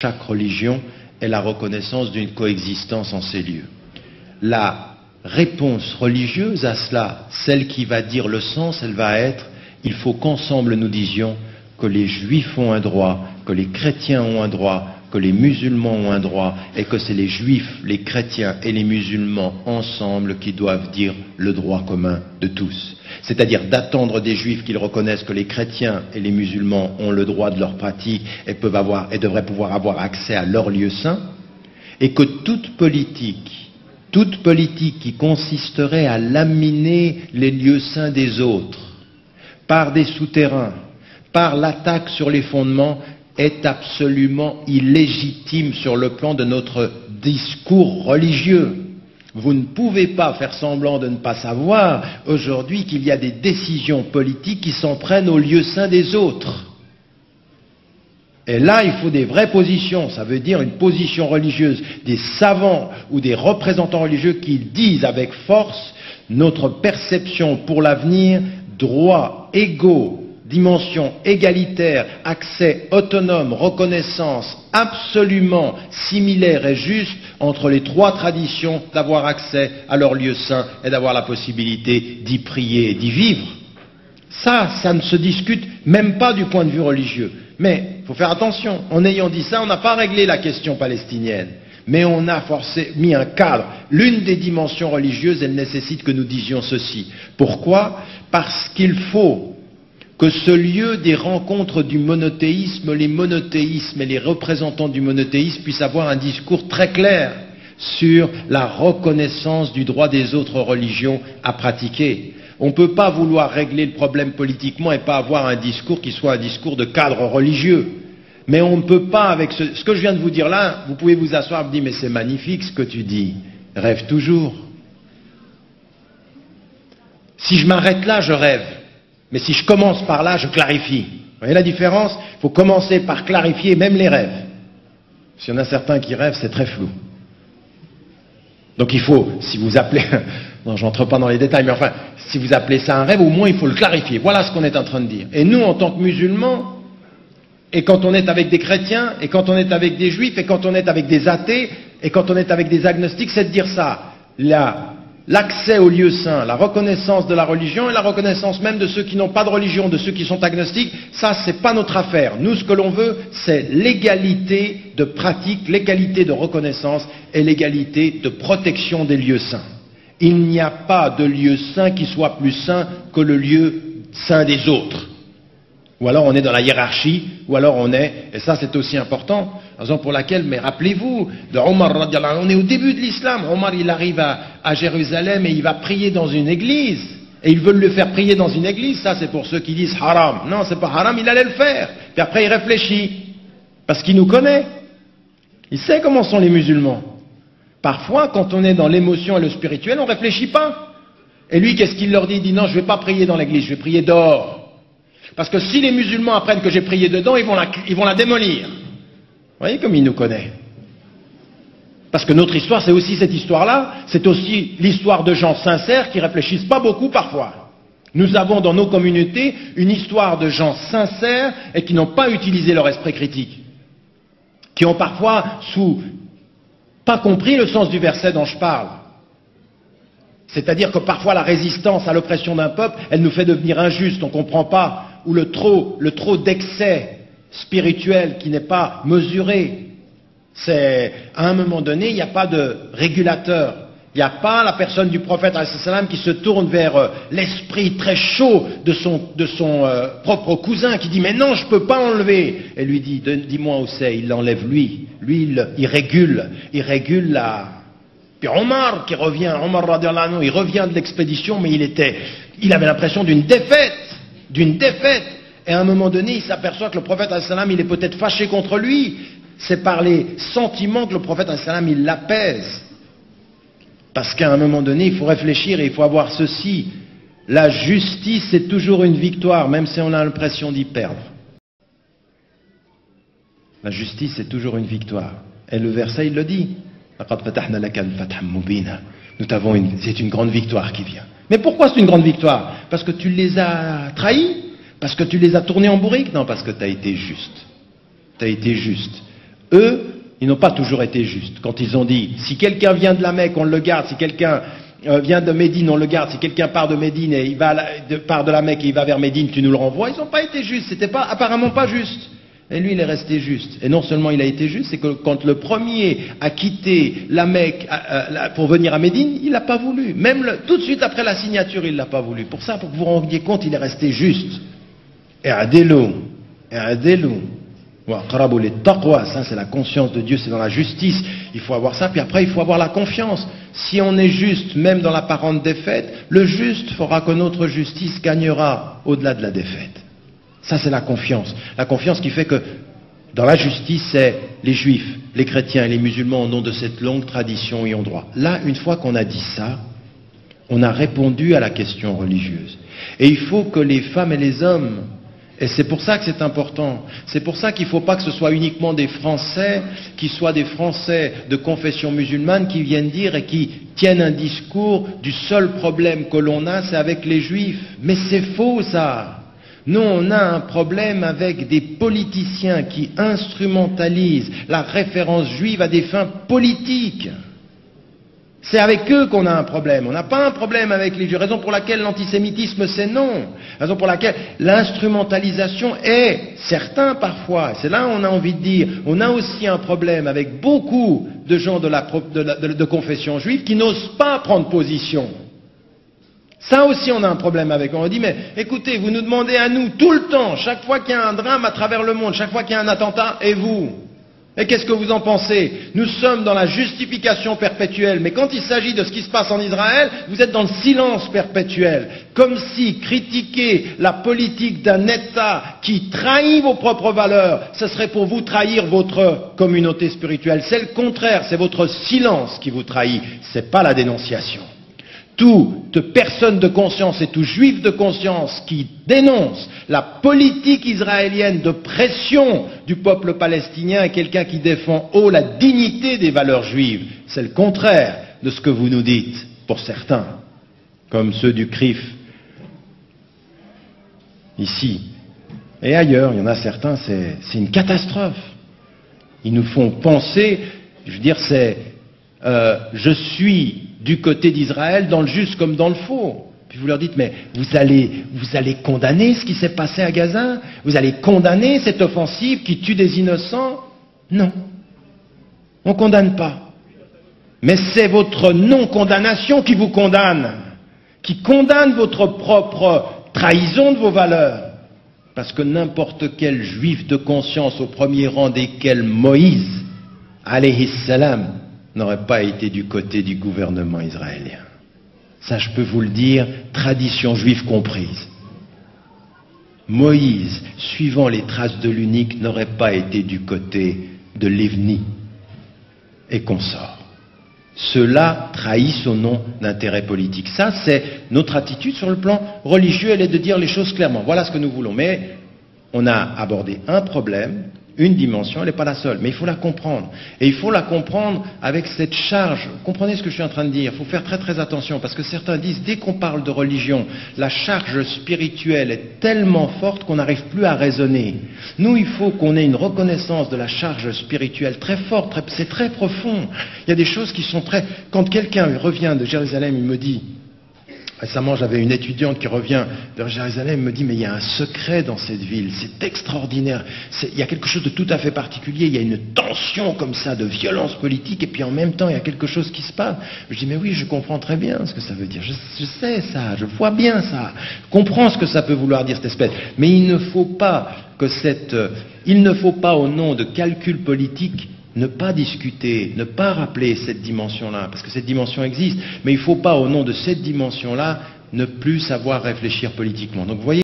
chaque religion est la reconnaissance d'une coexistence en ces lieux. La réponse religieuse à cela, celle qui va dire le sens, elle va être « il faut qu'ensemble nous disions que les juifs ont un droit, que les chrétiens ont un droit, que les musulmans ont un droit, et que c'est les juifs, les chrétiens et les musulmans ensemble qui doivent dire le droit commun de tous. » C'est-à-dire d'attendre des juifs qu'ils reconnaissent que les chrétiens et les musulmans ont le droit de leur pratique et peuvent avoir et devraient pouvoir avoir accès à leur lieu saint, et que toute politique qui consisterait à laminer les lieux saints des autres par des souterrains, par l'attaque sur les fondements, est absolument illégitime sur le plan de notre discours religieux. Vous ne pouvez pas faire semblant de ne pas savoir aujourd'hui qu'il y a des décisions politiques qui s'en prennent aux lieux saints des autres. Et là, il faut des vraies positions, ça veut dire une position religieuse, des savants ou des représentants religieux qui disent avec force notre perception pour l'avenir, droits égaux, dimension égalitaire, accès autonome, reconnaissance absolument similaire et juste entre les trois traditions d'avoir accès à leur lieu saint et d'avoir la possibilité d'y prier et d'y vivre. Ça ne se discute même pas du point de vue religieux. Mais il faut faire attention, en ayant dit ça, on n'a pas réglé la question palestinienne. Mais on a mis un cadre. L'une des dimensions religieuses, elle nécessite que nous disions ceci. Pourquoi? Parce qu'il faut que ce lieu des rencontres du monothéisme, les monothéismes et les représentants du monothéisme puissent avoir un discours très clair sur la reconnaissance du droit des autres religions à pratiquer. On ne peut pas vouloir régler le problème politiquement et pas avoir un discours qui soit un discours de cadre religieux. Mais on ne peut pas, avec ce que je viens de vous dire là, vous pouvez vous asseoir et vous dire « mais c'est magnifique ce que tu dis, rêve toujours ». Si je m'arrête là, je rêve. Mais si je commence par là, je clarifie. Vous voyez la différence? Il faut commencer par clarifier même les rêves. S'il y en a certains qui rêvent, c'est très flou. Donc il faut, si vous appelez... Non, j'entre pas dans les détails, mais enfin, si vous appelez ça un rêve, au moins il faut le clarifier. Voilà ce qu'on est en train de dire. Et nous, en tant que musulmans, et quand on est avec des chrétiens, et quand on est avec des juifs, et quand on est avec des athées, et quand on est avec des agnostiques, c'est de dire ça. L'accès au lieu saint, la reconnaissance de la religion et la reconnaissance même de ceux qui n'ont pas de religion, de ceux qui sont agnostiques, ça c'est pas notre affaire. Nous ce que l'on veut, c'est l'égalité de pratique, l'égalité de reconnaissance et l'égalité de protection des lieux saints. Il n'y a pas de lieu saint qui soit plus saint que le lieu saint des autres. Ou alors on est dans la hiérarchie, ou alors on est, et ça c'est aussi important, raison pour laquelle, mais rappelez-vous, de Omar radiallahu anhu, on est au début de l'islam, Omar il arrive à Jérusalem et il va prier dans une église, et ils veulent le faire prier dans une église, ça c'est pour ceux qui disent haram. Non, c'est pas haram, il allait le faire, puis après il réfléchit, parce qu'il nous connaît, il sait comment sont les musulmans. Parfois, quand on est dans l'émotion et le spirituel, on ne réfléchit pas. Et lui, qu'est-ce qu'il leur dit? Il dit non, je ne vais pas prier dans l'église, je vais prier dehors. Parce que si les musulmans apprennent que j'ai prié dedans, ils vont la démolir. Vous voyez comme il nous connaît. Parce que notre histoire, c'est aussi cette histoire-là, c'est aussi l'histoire de gens sincères qui réfléchissent pas beaucoup parfois. Nous avons dans nos communautés une histoire de gens sincères et qui n'ont pas utilisé leur esprit critique. Qui ont parfois pas compris le sens du verset dont je parle. C'est-à-dire que parfois la résistance à l'oppression d'un peuple, elle nous fait devenir injuste, on ne comprend pas, ou le trop d'excès spirituel qui n'est pas mesuré. C'est, à un moment donné, il n'y a pas de régulateur. Il n'y a pas la personne du prophète qui se tourne vers l'esprit très chaud de son propre cousin qui dit « mais non, je ne peux pas enlever ». Et lui dit « dis-moi où c'est ». Il l'enlève lui. Lui, il régule la... Puis Omar qui revient, Omar radiallahu anhu, il revient de l'expédition, mais il avait l'impression d'une défaite. Et à un moment donné, il s'aperçoit que le prophète il est peut-être fâché contre lui. C'est par les sentiments que le prophète il l'apaise. Parce qu'à un moment donné, il faut réfléchir et il faut avoir ceci. La justice est toujours une victoire, même si on a l'impression d'y perdre. La justice est toujours une victoire. Et le verset, il le dit. C'est une grande victoire qui vient. Mais pourquoi c'est une grande victoire? Parce que tu les as trahis? Parce que tu les as tournés en bourrique? Non, parce que tu as été juste. Tu as été juste. Eux, ils n'ont pas toujours été justes. Quand ils ont dit, si quelqu'un vient de la Mecque, on le garde, si quelqu'un vient de Médine, on le garde, si quelqu'un part de Médine et il part de la Mecque et il va vers Médine, tu nous le renvoies, ils n'ont pas été justes, c'était pas, apparemment pas juste. Et lui, il est resté juste. Et non seulement il a été juste, c'est que quand le premier a quitté la Mecque pour venir à Médine, il n'a pas voulu. Même tout de suite après la signature, il ne l'a pas voulu. Pour ça, pour que vous vous rendiez compte, il est resté juste. Et adelu. Ça c'est la conscience de Dieu, c'est dans la justice, il faut avoir ça, puis après il faut avoir la confiance. Si on est juste, même dans l'apparente défaite, le juste fera que notre justice gagnera au-delà de la défaite. Ça c'est la confiance qui fait que dans la justice, c'est les juifs, les chrétiens et les musulmans au nom de cette longue tradition y ont droit. Là, une fois qu'on a dit ça, on a répondu à la question religieuse. Et il faut que les femmes et les hommes, et c'est pour ça que c'est important, c'est pour ça qu'il ne faut pas que ce soit uniquement des Français, qui soient des Français de confession musulmane qui viennent dire et qui tiennent un discours du seul problème que l'on a, c'est avec les Juifs. Mais c'est faux ça. Nous, on a un problème avec des politiciens qui instrumentalisent la référence juive à des fins politiques. C'est avec eux qu'on a un problème. On n'a pas un problème avec les Juifs. Raison pour laquelle l'antisémitisme, c'est non. Raison pour laquelle l'instrumentalisation est certain parfois. C'est là où on a envie de dire, on a aussi un problème avec beaucoup de gens de confession juive qui n'osent pas prendre position. Ça aussi, on a un problème avec. On dit, mais écoutez, vous nous demandez à nous tout le temps, chaque fois qu'il y a un drame à travers le monde, chaque fois qu'il y a un attentat, et vous? Et qu'est-ce que vous en pensez? Nous sommes dans la justification perpétuelle, mais quand il s'agit de ce qui se passe en Israël, vous êtes dans le silence perpétuel. Comme si critiquer la politique d'un État qui trahit vos propres valeurs, ce serait pour vous trahir votre communauté spirituelle. C'est le contraire, c'est votre silence qui vous trahit, c'est pas la dénonciation. Toute personne de conscience et tout juif de conscience qui dénonce la politique israélienne de pression du peuple palestinien est quelqu'un qui défend haut la dignité des valeurs juives. C'est le contraire de ce que vous nous dites, pour certains, comme ceux du CRIF, ici. Et ailleurs, il y en a certains, c'est une catastrophe. Ils nous font penser, je veux dire, je suis du côté d'Israël, dans le juste comme dans le faux. Puis vous leur dites, mais vous allez condamner ce qui s'est passé à Gaza? Vous allez condamner cette offensive qui tue des innocents? Non. On ne condamne pas. Mais c'est votre non-condamnation qui vous condamne, qui condamne votre propre trahison de vos valeurs. Parce que n'importe quel juif de conscience, au premier rang desquels Moïse, alayhi salam, n'aurait pas été du côté du gouvernement israélien. Ça, je peux vous le dire, tradition juive comprise. Moïse, suivant les traces de l'unique, n'aurait pas été du côté de Livni et consorts. Cela trahit son nom d'intérêt politique. Ça, c'est notre attitude sur le plan religieux, elle est de dire les choses clairement. Voilà ce que nous voulons. Mais on a abordé un problème, une dimension, elle n'est pas la seule, mais il faut la comprendre. Et il faut la comprendre avec cette charge. Comprenez ce que je suis en train de dire. Il faut faire très très attention, parce que certains disent, dès qu'on parle de religion, la charge spirituelle est tellement forte qu'on n'arrive plus à raisonner. Nous, il faut qu'on ait une reconnaissance de la charge spirituelle très forte, c'est très profond. Il y a des choses qui sont très... Quand quelqu'un revient de Jérusalem, il me dit... Récemment, j'avais une étudiante qui revient de Jérusalem et me dit, mais il y a un secret dans cette ville, c'est extraordinaire, il y a quelque chose de tout à fait particulier, il y a une tension comme ça de violence politique et puis en même temps il y a quelque chose qui se passe. Je dis, mais oui, je comprends très bien ce que ça veut dire, je sais ça, je vois bien ça, je comprends ce que ça peut vouloir dire cette espèce, mais il ne faut pas au nom de calculs politiques ne pas discuter, ne pas rappeler cette dimension-là, parce que cette dimension existe, mais il ne faut pas, au nom de cette dimension-là, ne plus savoir réfléchir politiquement. Donc, vous voyez,